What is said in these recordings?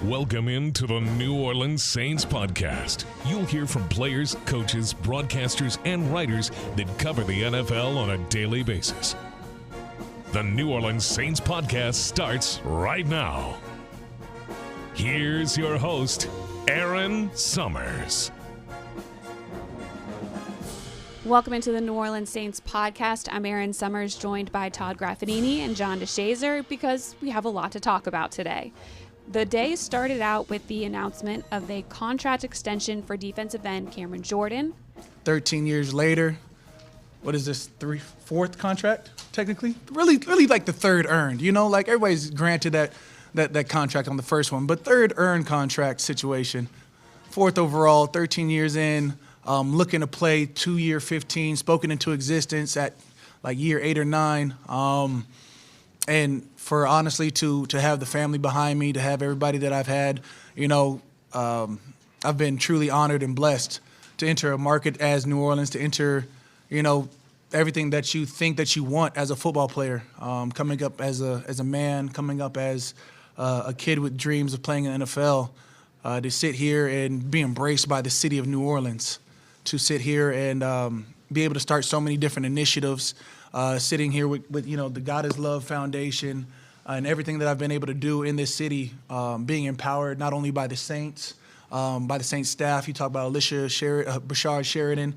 Welcome into the New Orleans Saints podcast. You'll hear from players, coaches, broadcasters, and writers that cover the NFL on a daily basis. The New Orleans Saints podcast starts right now. Here's your host, Erin Summers. Welcome into the New Orleans Saints podcast. I'm Erin Summers, joined by Todd Graffagnini and DeShazier, because we have a lot to talk about today. The day started out with the announcement of a contract extension for defensive end Cameron Jordan. 13 years later, what is this, fourth contract, technically? Really like the third earned, you know? Like, everybody's granted that contract on the first one, but third earned contract situation. Fourth overall, 13 years in, looking to play 2-year 15, spoken into existence at like year 8 or 9. And for honestly to have the family behind me, to have everybody that I've had, you know, I've been truly honored and blessed to enter a market as New Orleans, to enter, you know, everything that you think that you want as a football player, coming up as a man, coming up as a kid with dreams of playing in the NFL, to sit here and be embraced by the city of New Orleans, to sit here and be able to start so many different initiatives, sitting here with you know, the God is Love Foundation, and everything that I've been able to do in this city, being empowered not only by the Saints, by the Saints staff. You talk about Bashard Sheridan.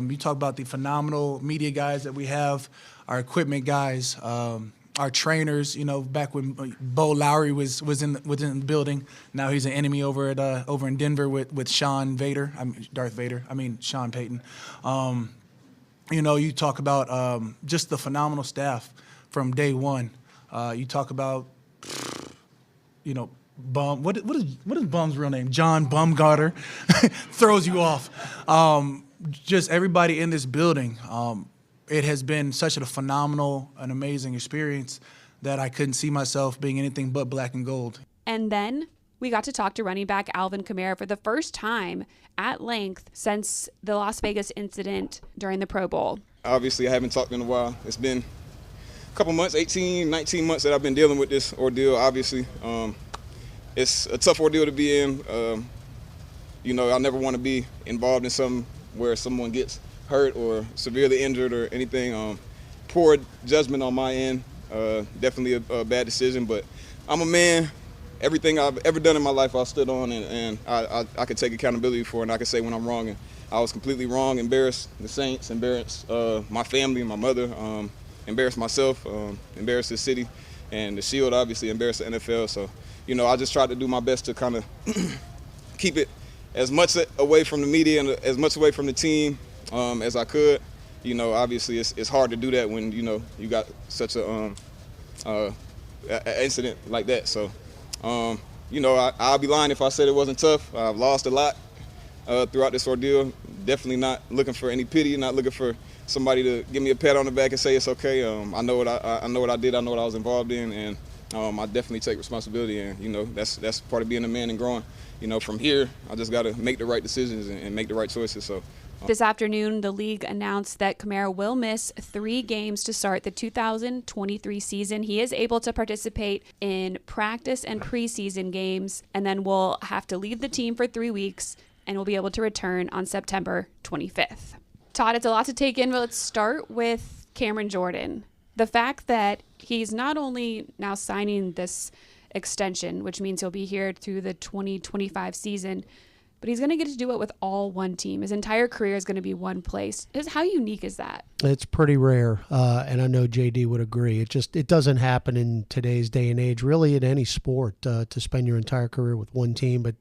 You talk about the phenomenal media guys that we have, our equipment guys, our trainers. You know, back when Bo Lowry was in the building, now he's an enemy over in Denver with Sean Payton. You know, you talk about just the phenomenal staff from day one. You talk about, you know, Bum. What is Bum's real name? John Bumgarner. Throws you off. Just everybody in this building. It has been such a phenomenal and amazing experience that I couldn't see myself being anything but black and gold. And then we got to talk to running back Alvin Kamara for the first time at length since the Las Vegas incident during the Pro Bowl. Obviously, I haven't talked in a while. It's been a couple months, 18, 19 months that I've been dealing with this ordeal, obviously. It's a tough ordeal to be in. You know, I never want to be involved in something where someone gets hurt or severely injured or anything. Poor judgment on my end. Definitely a bad decision, but I'm a man. Everything I've ever done in my life, I stood on, and I could take accountability for it, and I could say when I'm wrong. And I was completely wrong, embarrassed the Saints, embarrassed my family, my mother, embarrassed myself, embarrassed the city, and the Shield, obviously, embarrassed the NFL. So, you know, I just tried to do my best to kind of keep it as much away from the media and as much away from the team as I could. You know, obviously, it's hard to do that when, you know, you got such a incident like that. So, you know, I'll be lying if I said it wasn't tough. I've lost a lot throughout this ordeal. Definitely not looking for any pity, not looking for somebody to give me a pat on the back and say it's okay. I know what I did. I know what I was involved in, and I definitely take responsibility. And you know, that's part of being a man and growing. You know, from here, I just got to make the right decisions and make the right choices. So. This afternoon, the league announced that Kamara will miss 3 games to start the 2023 season. He is able to participate in practice and preseason games, and then will have to leave the team for 3 weeks, and will be able to return on September 25th. Todd, it's a lot to take in, but let's start with Cameron Jordan. The fact that he's not only now signing this extension, which means he'll be here through the 2025 season, but he's going to get to do it with all one team. His entire career is going to be one place. How unique is that? It's pretty rare, and I know JD would agree. It doesn't happen in today's day and age, really, in any sport, to spend your entire career with one team. But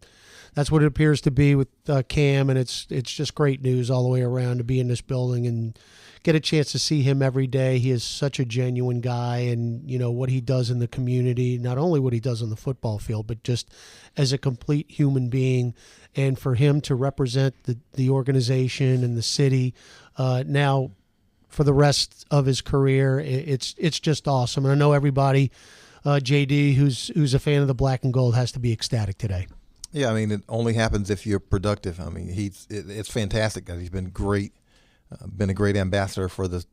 that's what it appears to be with Cam, and it's just great news all the way around to be in this building and get a chance to see him every day. He is such a genuine guy, and you know what he does in the community, not only what he does on the football field, but just as a complete human being. And for him to represent the organization and the city now for the rest of his career, it's just awesome. And I know everybody, JD, who's a fan of the black and gold, has to be ecstatic today. Yeah, I mean, it only happens if you're productive. I mean, it's fantastic that he's been great, been a great ambassador for the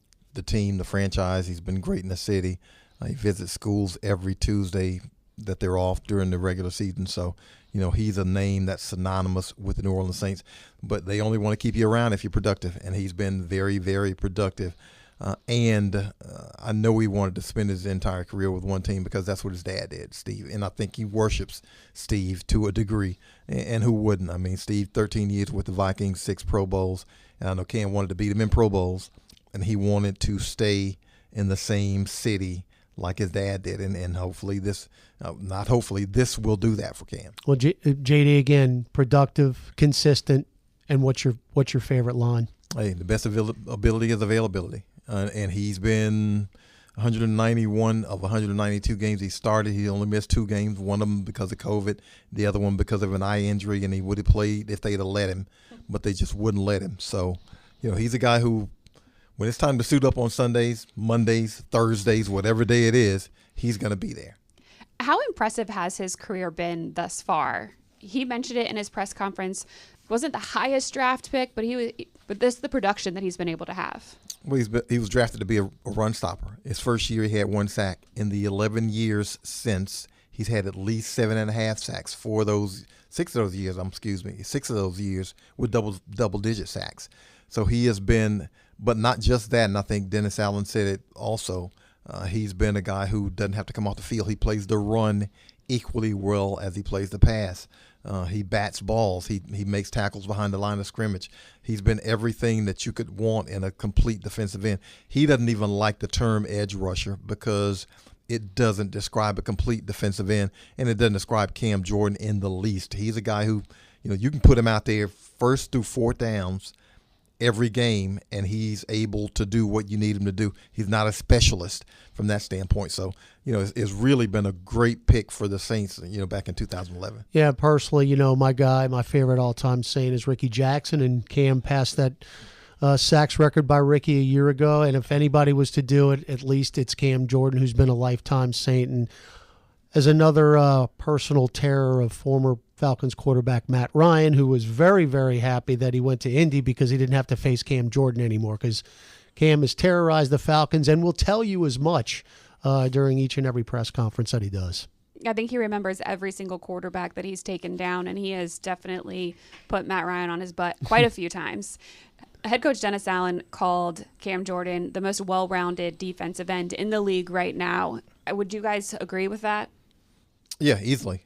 team, the franchise. He's been great in the city. He visits schools every Tuesday, that they're off during the regular season. So, he's a name that's synonymous with the New Orleans Saints, but they only want to keep you around if you're productive, and he's been very, very productive. I know he wanted to spend his entire career with one team because that's what his dad did, Steve. And I think he worships Steve to a degree. And who wouldn't? I mean, Steve, 13 years with the Vikings, 6 Pro Bowls. And I know Cam wanted to beat him in Pro Bowls, and he wanted to stay in the same city like his dad did. And hopefully this will do that for Cam. Well, JD, again, productive, consistent, and what's your favorite line? Hey, the best ability is availability. And he's been 191 of 192 games he started. He only missed 2 games, one of them because of COVID, the other one because of an eye injury, and he would have played if they'd have let him, but they just wouldn't let him. So, he's a guy who, when it's time to suit up on Sundays, Mondays, Thursdays, whatever day it is, he's going to be there. How impressive has his career been thus far? He mentioned it in his press conference. Wasn't the highest draft pick, but this is the production that he's been able to have. Well, he was drafted to be a run stopper. His first year, he had 1 sack. In the 11 years since, he's had at least 7.5 sacks. 6 of those years with double-digit sacks. So he has been, but not just that, and I think Dennis Allen said it also, he's been a guy who doesn't have to come off the field. He plays the run equally well as he plays the pass. He bats balls. He makes tackles behind the line of scrimmage. He's been everything that you could want in a complete defensive end. He doesn't even like the term edge rusher because it doesn't describe a complete defensive end, and it doesn't describe Cam Jordan in the least. He's a guy who, you can put him out there 1st through 4th downs every game, and he's able to do what you need him to do. He's not a specialist from that standpoint. So, it's really been a great pick for the Saints, back in 2011. Yeah, personally, my favorite all-time Saint is Ricky Jackson, and Cam passed that sacks record by Ricky a year ago. And if anybody was to do it, at least it's Cam Jordan, who's been a lifetime Saint. And as another personal terror of former Falcons quarterback Matt Ryan, who was very, very happy that he went to Indy because he didn't have to face Cam Jordan anymore, because Cam has terrorized the Falcons and will tell you as much during each and every press conference that he does. I think he remembers every single quarterback that he's taken down, and he has definitely put Matt Ryan on his butt quite a few times. Head coach Dennis Allen called Cam Jordan the most well-rounded defensive end in the league right now. Would you guys agree with that? Yeah, easily.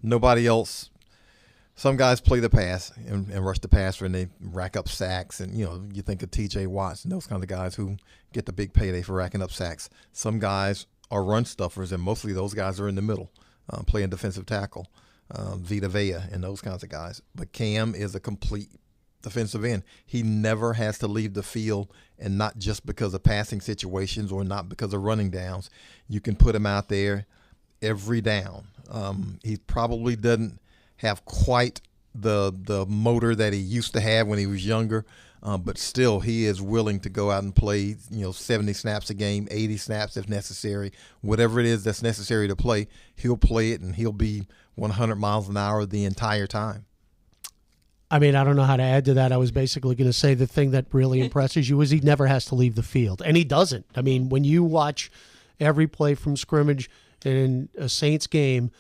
Nobody else. Some guys play the pass and rush the passer, and they rack up sacks. And, you think of T.J. Watts and those kind of guys who get the big payday for racking up sacks. Some guys are run stuffers, and mostly those guys are in the middle, playing defensive tackle, Vita Vea and those kinds of guys. But Cam is a complete defensive end. He never has to leave the field, and not just because of passing situations or not because of running downs. You can put him out there every down. He probably doesn't have quite the motor that he used to have when he was younger, but still he is willing to go out and play 70 snaps a game, 80 snaps if necessary. Whatever it is that's necessary to play, he'll play it, and he'll be 100 miles an hour the entire time. I mean, I don't know how to add to that. I was basically going to say the thing that really impresses you is he never has to leave the field, and he doesn't. I mean, when you watch every play from scrimmage in a Saints game,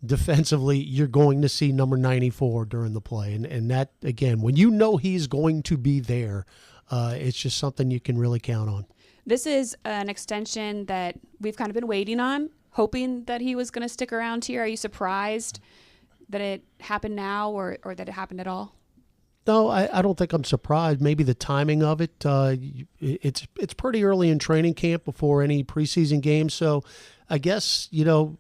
defensively, you're going to see number 94 during the play. And that, again, when you know he's going to be there, it's just something you can really count on. This is an extension that we've kind of been waiting on, hoping that he was going to stick around here. Are you surprised that it happened now or that it happened at all? No, I don't think I'm surprised. Maybe the timing of it. It's pretty early in training camp before any preseason games, so I guess,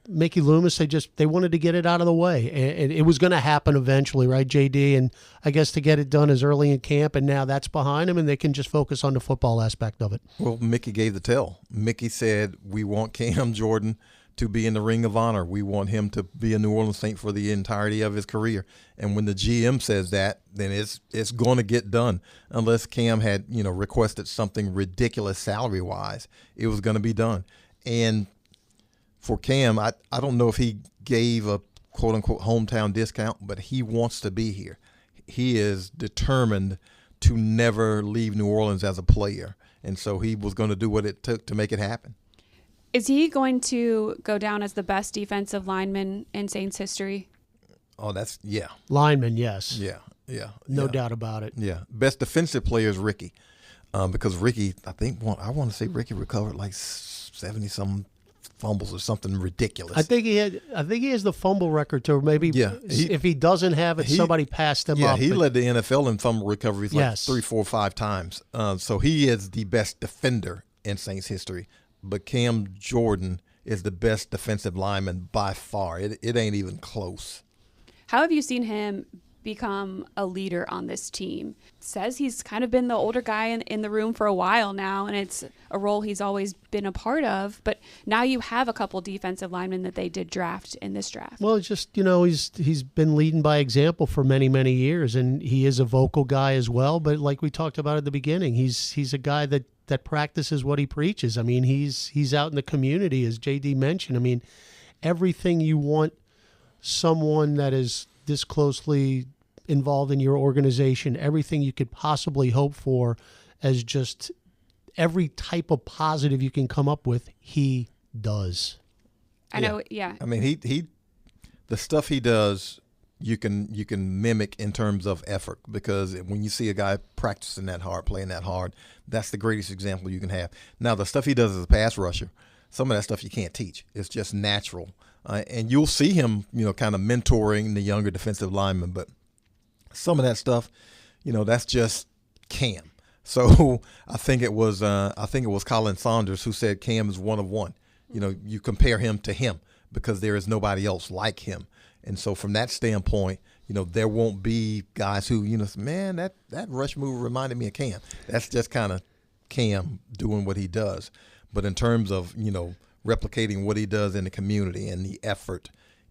Mickey Loomis, they wanted to get it out of the way. And it was going to happen eventually, right, JD? And I guess to get it done as early in camp, and now that's behind them, and they can just focus on the football aspect of it. Well, Mickey gave the tell. Mickey said, we want Cam Jordan to be in the Ring of Honor. We want him to be a New Orleans Saint for the entirety of his career. And when the GM says that, then it's going to get done. Unless Cam had, requested something ridiculous salary-wise, it was going to be done. And for Cam, I don't know if he gave a quote-unquote hometown discount, but he wants to be here. He is determined to never leave New Orleans as a player, and so he was going to do what it took to make it happen. Is he going to go down as the best defensive lineman in Saints history? Oh, that's Lineman, yes. Yeah. No doubt about it. Yeah. Best defensive player is Ricky. Because Ricky, I want to say Ricky recovered like 70-some fumbles or something ridiculous. I think he has the fumble record too. Maybe if he doesn't have it, somebody passed him up. Yeah, he led the NFL in fumble recoveries like Yes. 3, 4, 5 times. So he is the best defender in Saints history. But Cam Jordan is the best defensive lineman by far. It ain't even close. How have you seen him become a leader on this team? Says he's kind of been the older guy in the room for a while now, and it's a role he's always been a part of. But now you have a couple defensive linemen that they did draft in this draft. Well, it's just, he's been leading by example for many, many years, and he is a vocal guy as well. But like we talked about at the beginning, he's a guy that practices what he preaches. I mean, he's out in the community, as JD mentioned. I mean, everything you want someone that is this closely involved in your organization, everything you could possibly hope for, as just every type of positive you can come up with, he does. I know, yeah. I mean, he the stuff he does, you can mimic in terms of effort, because when you see a guy practicing that hard, playing that hard, that's the greatest example you can have. Now, the stuff he does as a pass rusher, some of that stuff you can't teach. It's just natural. And you'll see him, kind of mentoring the younger defensive linemen, but some of that stuff, that's just Cam. So I think it was Colin Saunders who said Cam is one of one. You compare him to him because there is nobody else like him. And so from that standpoint, there won't be guys who, man, that rush move reminded me of Cam. That's just kind of Cam doing what he does. But in terms of, replicating what he does in the community and the effort,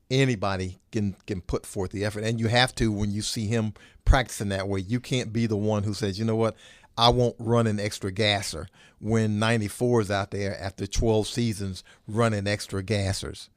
anybody can put forth the effort. And you have to, when you see him practicing that way, you can't be the one who says, you know what, I won't run an extra gasser when 94 is out there after 12 seasons running extra gassers.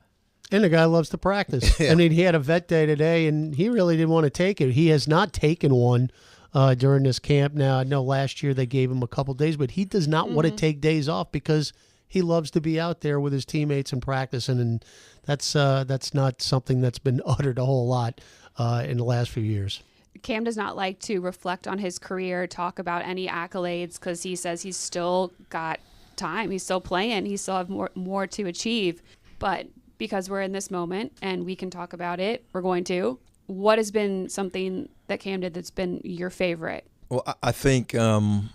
And the guy loves to practice. Yeah. I mean, he had a vet day today, and he really didn't want to take it. He has not taken one during this camp. Now, I know last year they gave him a couple days, but he does not want to take days off because he loves to be out there with his teammates and practicing, and that's not something that's been uttered a whole lot in the last few years. Cam does not like to reflect on his career, talk about any accolades, because he says he's still got time. He's still playing. He still have more to achieve. But because we're in this moment and we can talk about it, we're going to. What has been something that Cam did that's been your favorite? Well, I think, and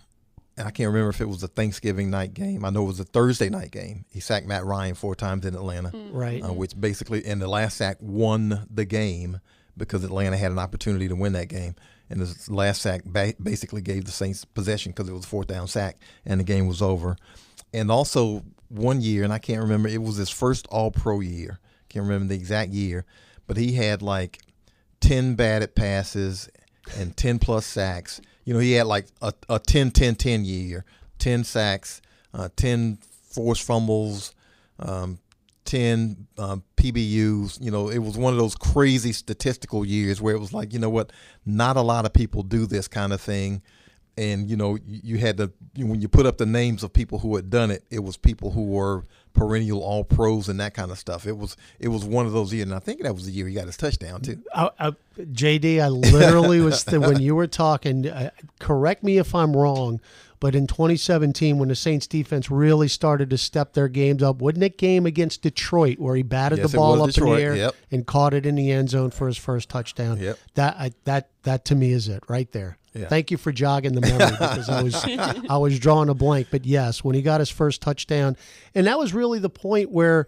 I can't remember if it was a Thanksgiving night game. I know it was a Thursday night game. He sacked Matt Ryan 4 times in Atlanta. Right. Which basically, and the last sack won the game because Atlanta had an opportunity to win that game. And the last sack basically gave the Saints possession because it was a 4th down sack and the game was over. And also one year, and I can't remember, it was his first All-Pro year. Can't remember the exact year, but he had like 10 batted passes and 10-plus sacks. He had like a 10-10-10 year, 10 sacks, 10 forced fumbles, 10 PBUs. It was one of those crazy statistical years where it was like, not a lot of people do this kind of thing. And, you had to, when you put up the names of people who had done it, it was people who were perennial All-Pros and that kind of stuff. It was one of those years, and I think that was the year he got his touchdown, too. JD, I literally was, when you were talking, correct me if I'm wrong, but in 2017, when the Saints defense really started to step their games up, wasn't it game against Detroit where he batted the ball up in the air and caught it in the end zone for his first touchdown? Yep. That to me is it right there. Yeah. Thank you for jogging the memory because I was drawing a blank. But yes, when he got his first touchdown, and that was really the point where,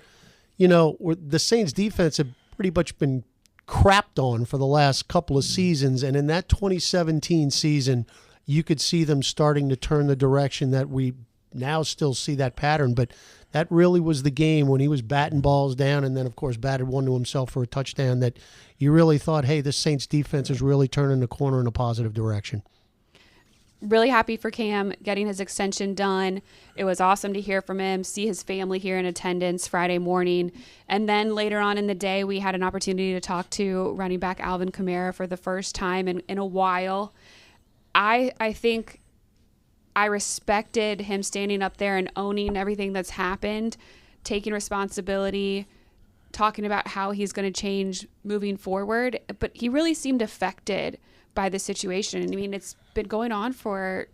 where the Saints defense had pretty much been crapped on for the last couple of seasons. And in that 2017 season, you could see them starting to turn the direction that we now still see that pattern. But that really was the game when he was batting balls down and then, of course, batted one to himself for a touchdown that you really thought, hey, this Saints defense is really turning the corner in a positive direction. Really happy for Cam getting his extension done. It was awesome to hear from him, see his family here in attendance Friday morning. And then later on in the day, we had an opportunity to talk to running back Alvin Kamara for the first time in a while. I think I respected him standing up there and owning everything that's happened taking responsibility, talking about how he's going to change moving forward. But he really seemed affected by the situation. I mean, it's been going on for,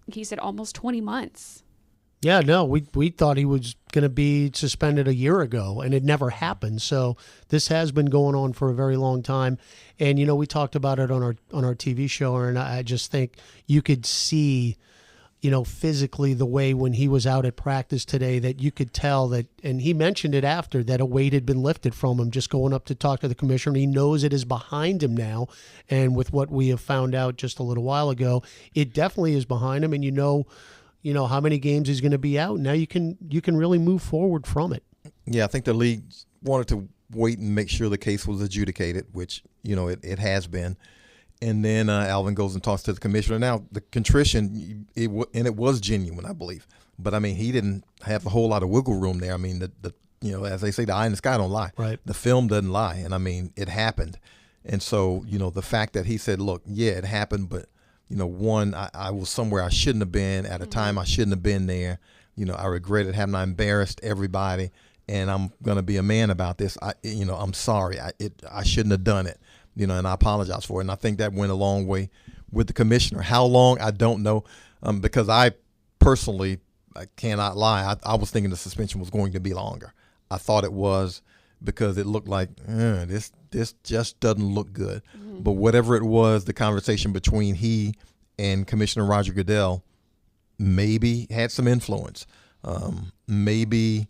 he said, almost 20 months. Yeah, no, we thought he was going to be suspended a year ago, and it never happened. So this has been going on for a very long time. And, we talked about it on our TV show, and I just think you could see, physically the way when he was out at practice today that you could tell that, and he mentioned it after, that a weight had been lifted from him just going up to talk to the commissioner. He knows it is behind him now. And with what we have found out just a little while ago, it definitely is behind him. And how many games he's going to be out. Now you can really move forward from it. Yeah, I think the league wanted to wait and make sure the case was adjudicated, which, it has been. And then Alvin goes and talks to the commissioner. Now, the contrition, it was genuine, I believe. But, I mean, he didn't have a whole lot of wiggle room there. I mean, as they say, the eye in the sky don't lie. Right. The film doesn't lie. And, I mean, it happened. And so, the fact that he said, look, yeah, it happened, but, one, I was somewhere I shouldn't have been at a time I shouldn't have been there. I regretted having I embarrassed everybody, and I'm going to be a man about this. I'm sorry. I shouldn't have done it. And I apologize for it. And I think that went a long way with the commissioner. How long, I don't know, because I personally, I cannot lie, I was thinking the suspension was going to be longer. I thought it was because it looked like this just doesn't look good. Mm-hmm. But whatever it was, the conversation between he and Commissioner Roger Goodell maybe had some influence. Maybe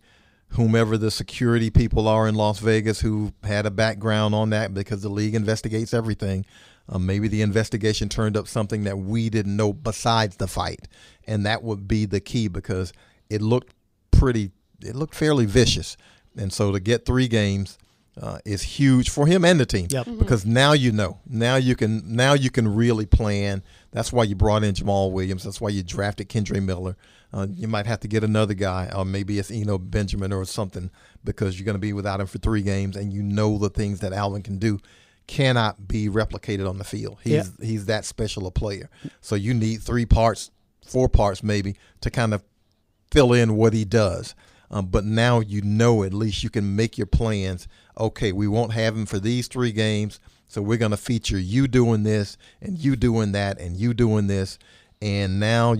whomever the security people are in Las Vegas who had a background on that, because the league investigates everything. Maybe the investigation turned up something that we didn't know besides the fight. And that would be the key, because it looked fairly vicious. And so to get 3 games is huge for him and the team. Yep. Mm-hmm. Because now now you can really plan. That's why you brought in Jamal Williams. That's why you drafted Kendre Miller. You might have to get another guy, or maybe it's Benjamin or something, because you're going to be without him for 3 games, and the things that Alvin can do cannot be replicated on the field. He's that special a player. So you need 3 parts, 4 parts maybe, to kind of fill in what he does. But now at least you can make your plans. Okay, we won't have him for these 3 games, so we're going to feature you doing this and you doing that and you doing this. And now,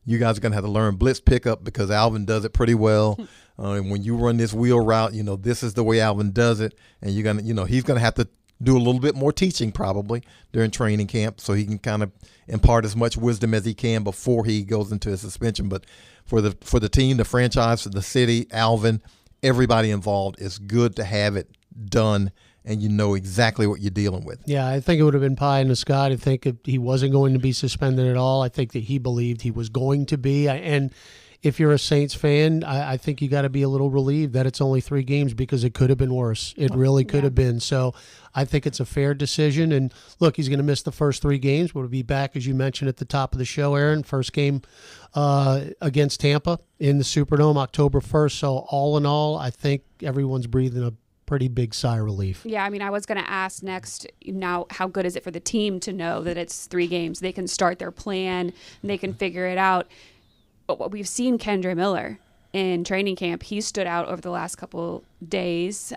you guys are going to have to learn blitz pickup, because Alvin does it pretty well. And when you run this wheel route, this is the way Alvin does it. And you're going to, he's going to have to do a little bit more teaching probably during training camp, so he can kind of impart as much wisdom as he can before he goes into a suspension. But for the team, the franchise, for the city, Alvin, everybody involved, it's good to have it done, and exactly what you're dealing with. Yeah, I think it would have been pie in the sky to think if he wasn't going to be suspended at all. I think that he believed he was going to be. And if you're a Saints fan, I think you got to be a little relieved that it's only 3 games, because it could have been worse. It really could have been. So I think it's a fair decision. And look, he's going to miss the first 3 games. We'll be back, as you mentioned at the top of the show, Aaron. First game against Tampa in the Superdome, October 1st. So all in all, I think everyone's breathing a pretty big sigh of relief. Yeah, I mean, I was going to ask next, now, how good is it for the team to know that it's 3 games? They can start their plan and they can figure it out. But what we've seen Kendre Miller in training camp, he stood out over the last couple days.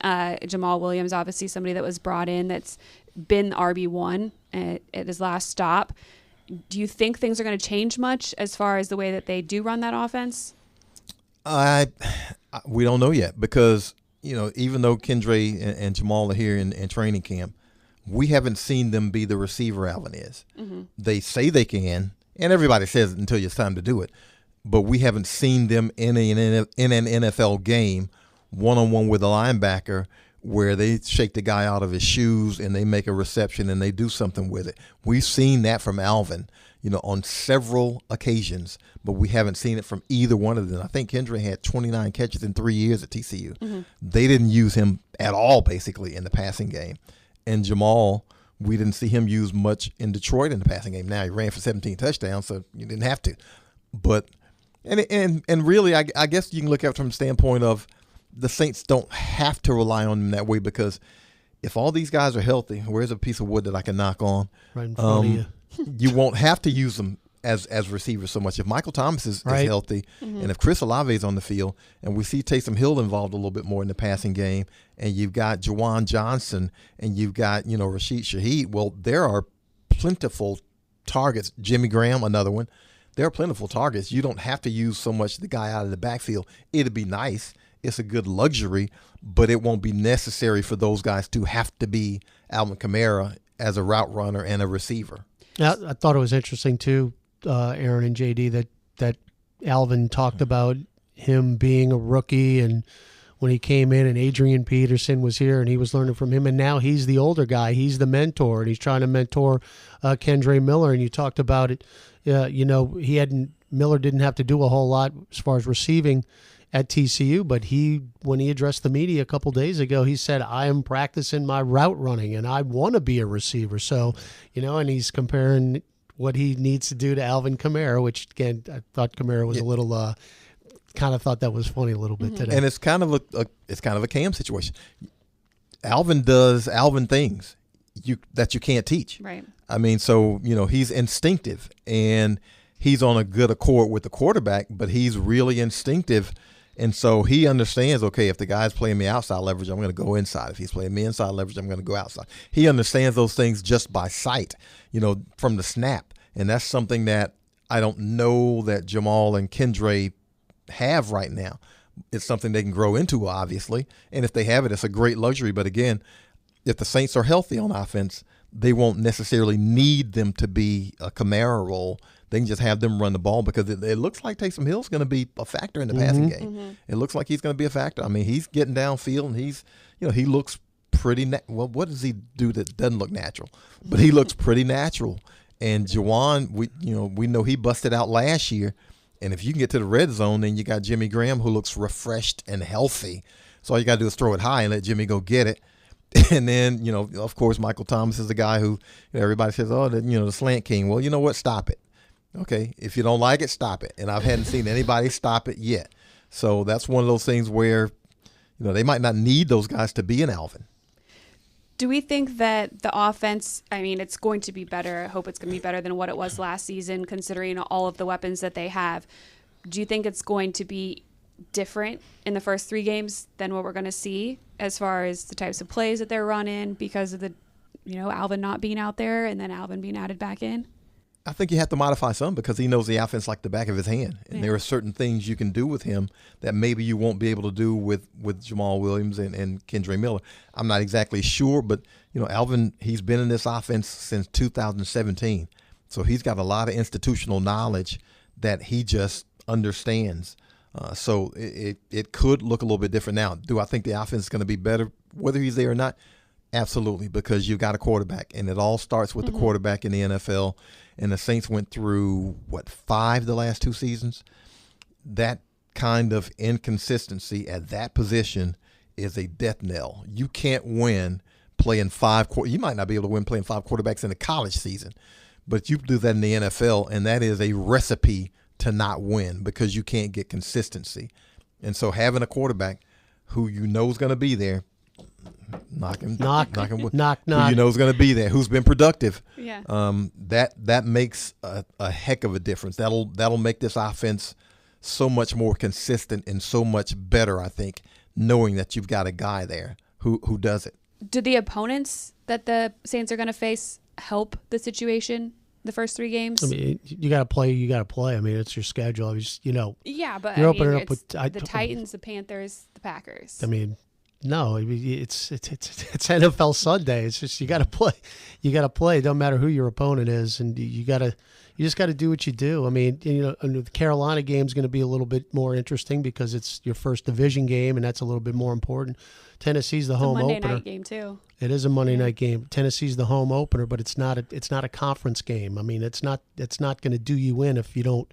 Jamal Williams, obviously somebody that was brought in that's been RB1 at his last stop. Do you think things are going to change much as far as the way that they do run that offense? We don't know yet, because even though Kendre and Jamal are here in training camp, we haven't seen them be the receiver Alvin is. Mm-hmm. They say they can, and everybody says it until it's time to do it. But we haven't seen them in an NFL game one-on-one with a linebacker where they shake the guy out of his shoes and they make a reception and they do something with it. We've seen that from Alvin, on several occasions, but we haven't seen it from either one of them. I think Kendre had 29 catches in 3 years at TCU. Mm-hmm. They didn't use him at all, basically, in the passing game. And Jamal, we didn't see him used much in Detroit in the passing game. Now, he ran for 17 touchdowns, so you didn't have to. But And really, I guess you can look at it from the standpoint of the Saints don't have to rely on them that way, because if all these guys are healthy, where's a piece of wood that I can knock on? Right in front of you. You won't have to use them as receivers so much. If Michael Thomas is Right. healthy, and if Chris Olave is on the field, and we see Taysom Hill involved a little bit more in the passing game, and you've got Juwan Johnson, and you've got Rashid Shaheed, well, there are plentiful targets. Jimmy Graham, another one. There are plentiful targets. You don't have to use so much the guy out of the backfield. It'd be nice. It's a good luxury, but it won't be necessary for those guys to have to be Alvin Kamara as a route runner and a receiver. Yeah, I thought it was interesting too, Aaron and JD, that Alvin talked about him being a rookie, and when he came in and Adrian Peterson was here and he was learning from him, and now he's the older guy, he's the mentor, and he's trying to mentor Kendre Miller. And you talked about it, Miller didn't have to do a whole lot as far as receiving at TCU, but when he addressed the media a couple days ago, he said, I am practicing my route running and I want to be a receiver. So, and he's comparing what he needs to do to Alvin Kamara, which again, I thought Kamara was a little, kind of thought that was funny a little bit today. And it's kind of a Cam situation. Alvin does Alvin things that you can't teach. Right. I mean, so, he's instinctive and he's on a good accord with the quarterback, but he's really instinctive. And so he understands, okay, if the guy's playing me outside leverage, I'm going to go inside. If he's playing me inside leverage, I'm going to go outside. He understands those things just by sight, from the snap. And that's something that I don't know that Jamal and Kendre have right now. It's something they can grow into, obviously. And if they have it, it's a great luxury. But again, if the Saints are healthy on offense, they won't necessarily need them to be a Kamara role. They can just have them run the ball because it looks like Taysom Hill's going to be a factor in the passing game. It looks like he's going to be a factor. I mean, he's getting downfield and he looks pretty well. What does he do that doesn't look natural? But he looks pretty natural. And Juwan, we know he busted out last year. And if you can get to the red zone, then you got Jimmy Graham who looks refreshed and healthy. So all you got to do is throw it high and let Jimmy go get it. And then, of course, Michael Thomas is the guy who everybody says, the slant king. Well, you know what? Stop it. Okay, if you don't like it, stop it. And I hadn't seen anybody stop it yet. So that's one of those things where, they might not need those guys to be an Alvin. Do we think that the offense, it's going to be better. I hope it's going to be better than what it was last season, considering all of the weapons that they have. Do you think it's going to be different in the first 3 games than what we're going to see as far as the types of plays that they're running because of the, Alvin not being out there and then Alvin being added back in? I think you have to modify some because he knows the offense like the back of his hand. And there are certain things you can do with him that maybe you won't be able to do with Jamal Williams and Kendre Miller. I'm not exactly sure, but, Alvin, he's been in this offense since 2017. So he's got a lot of institutional knowledge that he just understands. So it could look a little bit different now. Do I think the offense is going to be better whether he's there or not? Absolutely, because you've got a quarterback, and it all starts with the quarterback in the NFL. And the Saints went through, 5 the last 2 seasons? That kind of inconsistency at that position is a death knell. You can't win playing 5 – you might not be able to win playing 5 quarterbacks in the college season, but you do that in the NFL, and that is a recipe to not win because you can't get consistency. And so having a quarterback who you know is going to be there, knock, who you know is going to be there, who's been productive. Yeah. That makes a heck of a difference. That'll make this offense so much more consistent and so much better, I think, knowing that you've got a guy there who does it. Do the opponents that the Saints are going to face help the situation the first 3 games? I mean, you got to play. You got to play. I mean, it's your schedule. Yeah, but you're opening up it's with the Titans, the Panthers, the Packers. I mean, no, it's NFL Sunday. It's just you got to play. You got to play. It don't matter who your opponent is, and you just got to do what you do. I mean, the Carolina game is going to be a little bit more interesting because it's your first division game, and that's a little bit more important. Tennessee's the home Monday opener. night game too. It is a Monday night game. Tennessee's the home opener, but it's not a conference game. I mean, it's not going to do you in if you don't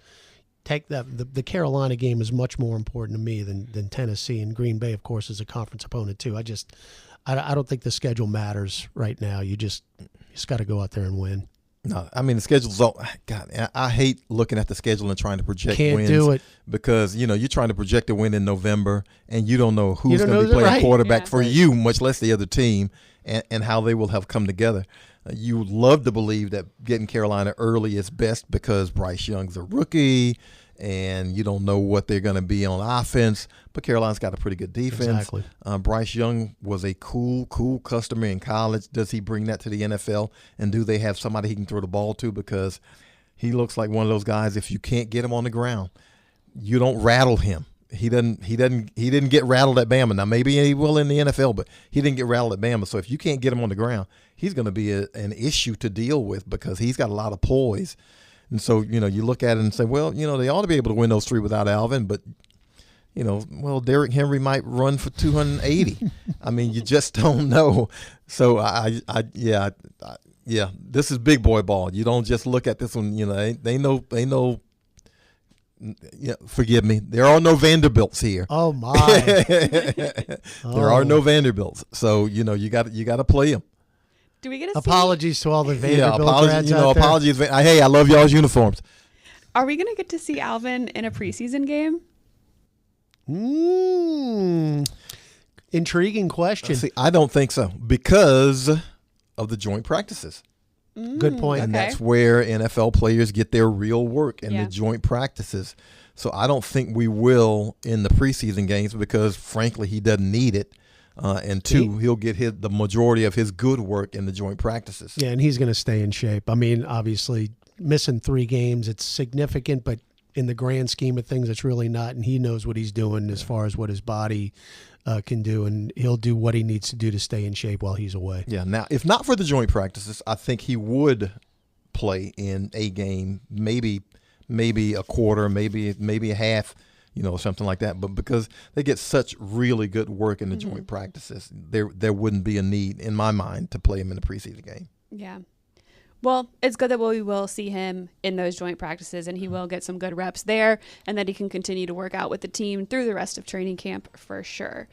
take that. The Carolina game is much more important to me than Tennessee, and Green Bay, of course, is a conference opponent too. I don't think the schedule matters right now. You just got to go out there and win. No, I mean the schedule's all. God, I hate looking at the schedule and trying to project Can't wins. do it because you're trying to project a win in November and you don't know who's going to be playing quarterback for you, much less the other team, and how they will have come together. You would love to believe that getting Carolina early is best because Bryce Young's a rookie and you don't know what they're going to be on offense, but Carolina's got a pretty good defense. Exactly. Bryce Young was a cool customer in college. Does he bring that to the NFL? And do they have somebody he can throw the ball to? Because he looks like one of those guys, if you can't get him on the ground, you don't rattle him. He didn't get rattled at Bama. Now maybe he will in the NFL, but he didn't get rattled at Bama. So if you can't get him on the ground, he's going to be an issue to deal with because he's got a lot of poise. And so, you look at it and say, well, they ought to be able to win those three without Alvin, but Derrick Henry might run for 280. I mean, you just don't know. So yeah, this is big boy ball. You don't just look at this one. They know. Yeah, forgive me. There are no Vanderbilts here. Oh my! There are no Vanderbilts. So you got to play them. Do we get apologies to all the Vanderbilt apologies. out there. Apologies. Hey, I love y'all's uniforms. Are we gonna get to see Alvin in a preseason game? Intriguing question. See, I don't think so because of the joint practices. Good point. And that's where NFL players get their real work in the joint practices. So I don't think we will in the preseason games because, frankly, he doesn't need it. And two, he'll get the majority of his good work in the joint practices. Yeah, and he's going to stay in shape. I mean, obviously, missing 3 games, it's significant, but in the grand scheme of things, it's really not. And he knows what he's doing as far as what his body can do, and he'll do what he needs to do to stay in shape while he's away. Yeah. Now, if not for the joint practices, I think he would play in a game, maybe a quarter, maybe a half, something like that. But because they get such really good work in the joint practices, there wouldn't be a need, in my mind, to play him in the preseason game. Yeah. Well, it's good that we will see him in those joint practices and he will get some good reps there and that he can continue to work out with the team through the rest of training camp for sure.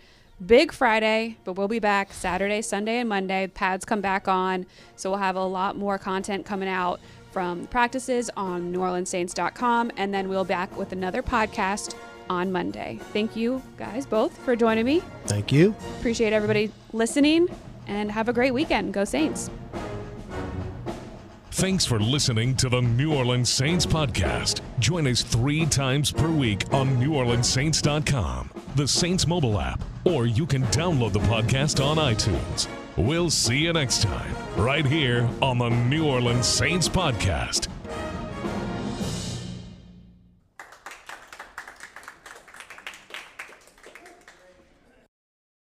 Big Friday, but we'll be back Saturday, Sunday, and Monday. Pads come back on, so we'll have a lot more content coming out from practices on NewOrleansSaints.com, and then we'll be back with another podcast on Monday. Thank you guys both for joining me. Thank you. Appreciate everybody listening, and have a great weekend. Go Saints. Thanks for listening to the New Orleans Saints podcast. Join us 3 times per week on NewOrleansSaints.com, the Saints mobile app, or you can download the podcast on iTunes. We'll see you next time, right here on the New Orleans Saints podcast.